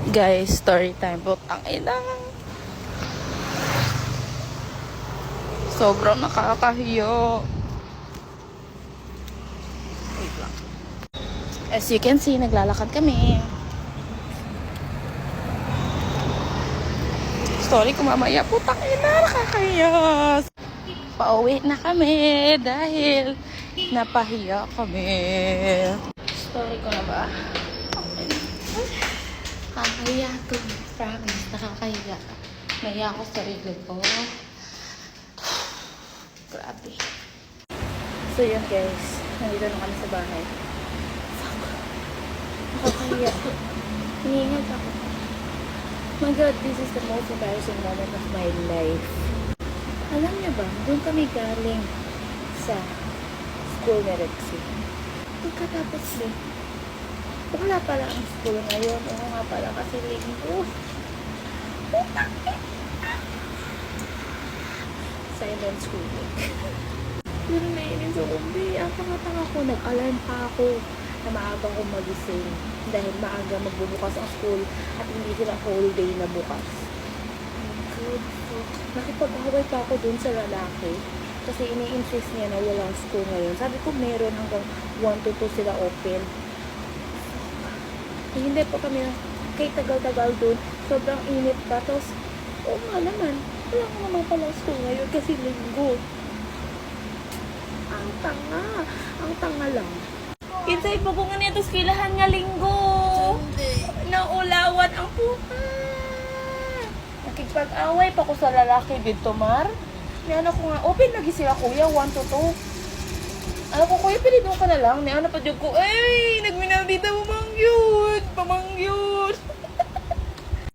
Guys, story time. Putang ina. Sobrang nakakahiyo. Wait lang. As you can see, naglalakad kami. Story ko mamaya. Putang ina, nakakahiya. Pauwi na kami dahil napahiya kami. Story ko na ba? Nakakahiya to. Promise, nakakahiya. Nahiya ako sa sarili ko. Grabe. So yun guys, nandito na kami sa bahay. Fuck. Nakakahiya. Hinihingal ako. My God, this is the most embarrassing moment of my life. Alam niyo ba, doon kami galing sa school ni Rexy. Pagkatapos din, wala pala ang school ngayon. Oo nga pala kasi linggo. Silent school week. Pero naiinis ako, ang tanga-tanga ko. Nag-alarm pa ako na maaga ko magising dahil maaga magbubukas ang school at hindi sila whole day na bukas. Good fuck. Nakipag-away pa ako dun sa lalaki kasi ini-insist niya na walang school ngayon. Sabi ko meron hanggang 1 to 2 sila open. Eh, hindi pa kami kay tagal-tagal dun. Sobrang init pa. Tapos, oo nga naman. Wala ko naman palang school ngayon kasi linggo. Ang tanga. Ang tanga lang. Kinsay pa ko nga niya ito skilahan nga linggo. Naulawan ang puta. Nakikipag-away pa ko sa lalaki dito, Mar. Niyan ako nga, open lagi sila kuya, 1 to 2. Ano ko, kuya, pili doon ka na lang. Niyan na pa dyan ko, ay, nagminal dito, pamangyod.